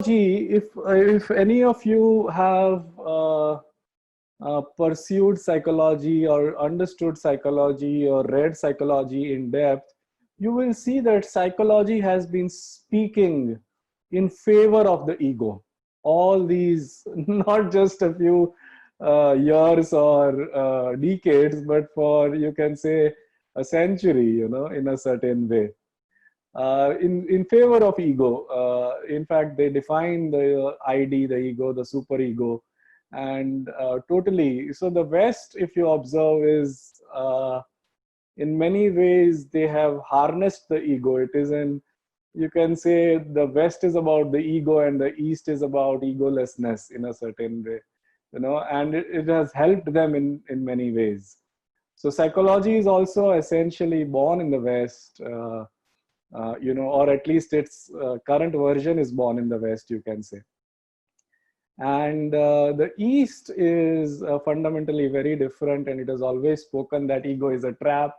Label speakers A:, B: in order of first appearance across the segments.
A: psychology, if any of you have pursued psychology or understood psychology or read psychology in depth, you will see that psychology has been speaking in favor of the ego. All these, not just a few years or decades, but for, you can say, a century, you know, in a certain way. In favor of ego. In fact, they define the ID, the ego, the superego, and totally. So the West, if you observe, is in many ways they have harnessed the ego. It is an, you can say, the West is about the ego and the East is about egolessness in a certain way, you know, and it has helped them in many ways. So psychology is also essentially born in the West. You know, or at least its current version is born in the West, you can say. And the East is fundamentally very different, and it has always spoken that ego is a trap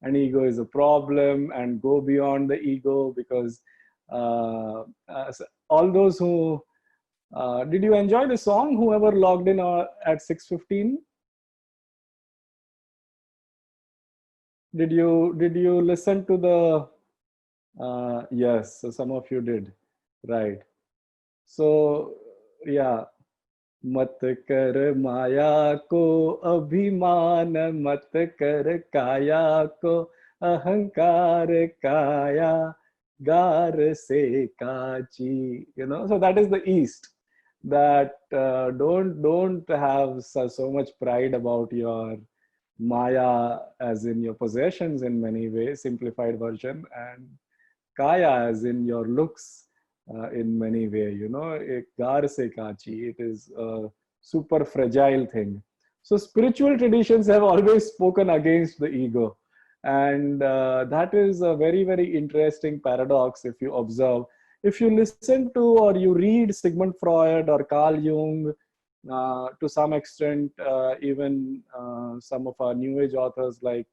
A: and ego is a problem, and go beyond the ego, because all those who, did you enjoy the song, whoever logged in at 6:15? Did you listen to the, yes, so some of you did, right? So yeah, मत कर माया को अभिमान, मत कर काया को अहंकार, काया गार से काची. You know, so that is the East, that don't have so much pride about your maya, as in your possessions in many ways, simplified version, and kaya as in your looks in many ways, you know, ek gar se kachi, it is a super fragile thing. So spiritual traditions have always spoken against the ego, and that is a very, very interesting paradox if you observe. If you listen to or you read Sigmund Freud or Carl Jung, to some extent, even some of our New Age authors like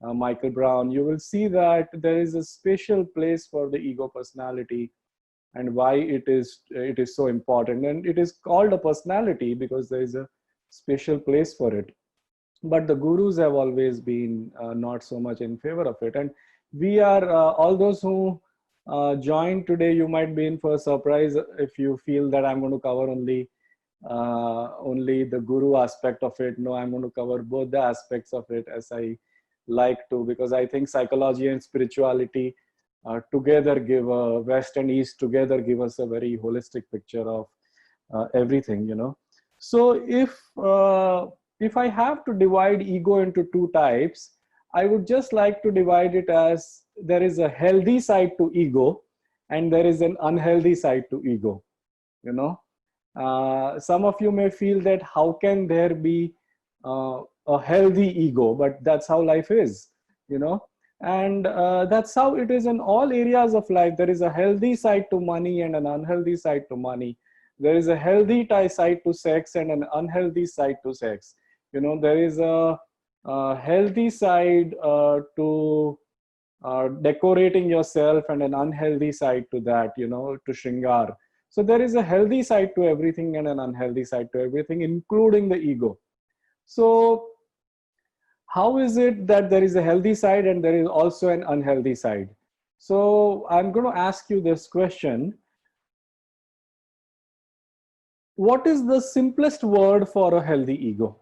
A: Michael Brown, you will see that there is a special place for the ego personality, and why it is so important. And it is called a personality because there is a special place for it. But the gurus have always been not so much in favor of it. And we are, all those who joined today, you might be in for a surprise if you feel that I'm going to cover only the guru aspect of it. No, I'm going to cover both the aspects of it as I like to, because I think psychology and spirituality together give West and East together give us a very holistic picture of everything, you know. So if I have to divide ego into two types, I would just like to divide it as there is a healthy side to ego and there is an unhealthy side to ego, you know. Some of you may feel that how can there be a healthy ego, but that's how life is, you know. And that's how it is in all areas of life. There is a healthy side to money and an unhealthy side to money. There is a healthy side to sex and an unhealthy side to sex. You know, there is a healthy side to decorating yourself and an unhealthy side to that, you know, to shringar. So there is a healthy side to everything and an unhealthy side to everything, including the ego. So how is it that there is a healthy side and there is also an unhealthy side? So I'm going to ask you this question. What is the simplest word for a healthy ego?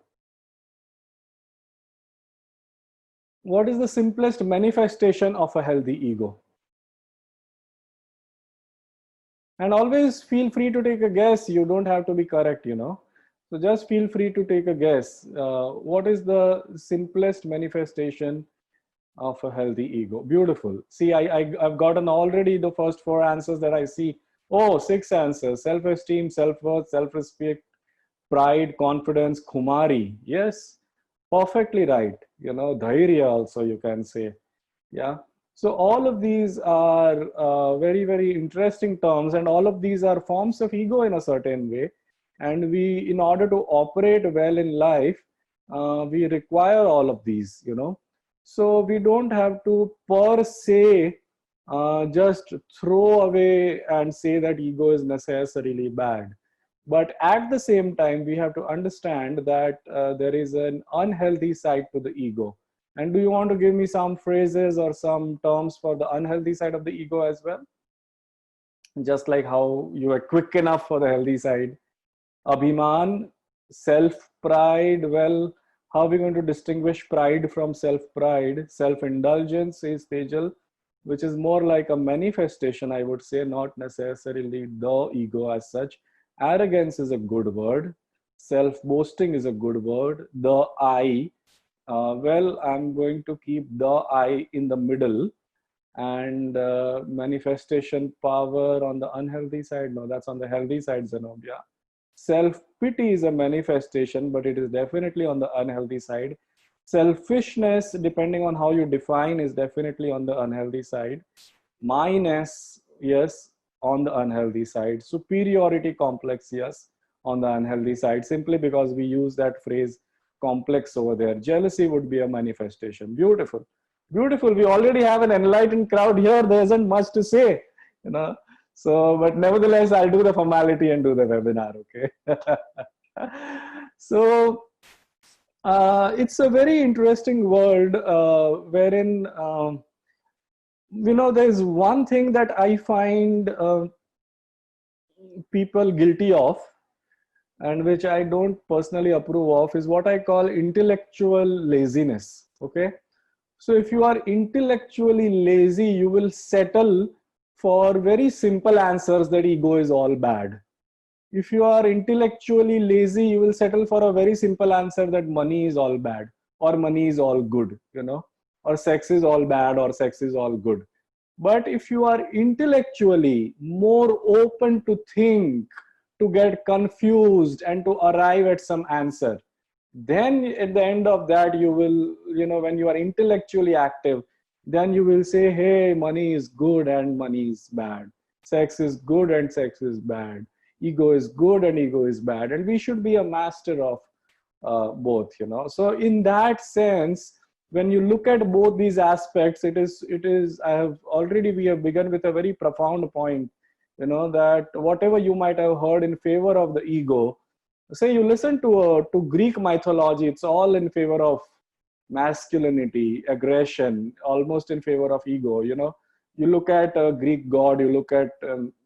A: What is the simplest manifestation of a healthy ego? And always feel free to take a guess. You don't have to be correct, you know. So just feel free to take a guess. What is the simplest manifestation of a healthy ego? Beautiful. See, I've gotten already the first 4 answers that I see. Oh, 6 answers: self-esteem, self-worth, self-respect, pride, confidence, Kumari. Yes, perfectly right. You know, dhairya also you can say. Yeah. So all of these are very, very interesting terms, and all of these are forms of ego in a certain way. And we, in order to operate well in life, we require all of these, you know. So we don't have to per se just throw away and say that ego is necessarily bad. But at the same time, we have to understand that there is an unhealthy side to the ego. And do you want to give me some phrases or some terms for the unhealthy side of the ego as well? Just like how you are quick enough for the healthy side. Abhiman, self-pride. Well, how are we going to distinguish pride from self-pride? Self-indulgence, says Tejal, which is more like a manifestation, I would say, not necessarily the ego as such. Arrogance is a good word. Self-boasting is a good word. The I, well, I'm going to keep the I in the middle. And manifestation power on the unhealthy side. No, that's on the healthy side, Zenobia. Self-pity is a manifestation, but it is definitely on the unhealthy side. Selfishness, depending on how you define, is definitely on the unhealthy side. Myness, yes, on the unhealthy side. Superiority complex, yes, on the unhealthy side, simply because we use that phrase complex over there. Jealousy would be a manifestation. Beautiful. Beautiful. We already have an enlightened crowd here. There isn't much to say, you know. So, but nevertheless, I'll do the formality and do the webinar, okay? So, it's a very interesting world wherein, you know, there's one thing that I find people guilty of, and which I don't personally approve of, is what I call intellectual laziness, okay? So if you are intellectually lazy, you will settle for very simple answers that ego is all bad. If you are intellectually lazy, you will settle for a very simple answer that money is all bad, or money is all good, you know, or sex is all bad, or sex is all good. But if you are intellectually more open to think, to get confused, and to arrive at some answer, then at the end of that, you will, you know, when you are intellectually active, then you will say, hey, money is good and money is bad. Sex is good and sex is bad. Ego is good and ego is bad. And we should be a master of both, you know. So in that sense, when you look at both these aspects, I have already, we have begun with a very profound point, you know, that whatever you might have heard in favor of the ego, say you listen to Greek mythology, it's all in favor of masculinity, aggression, almost in favor of ego, you know. You look at a Greek god, you look at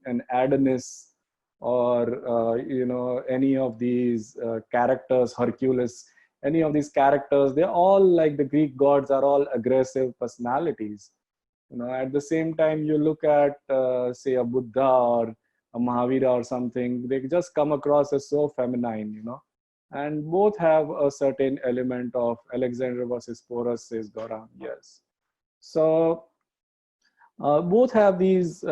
A: an Adonis, or you know, any of these characters, Hercules, any of these characters, they're all like the Greek gods, are all aggressive personalities, you know. At the same time, you look at say a Buddha or a Mahavira or something, they just come across as so feminine, you know. And both have a certain element of Alexander versus Porus, says Gaurang. Yes. So both have these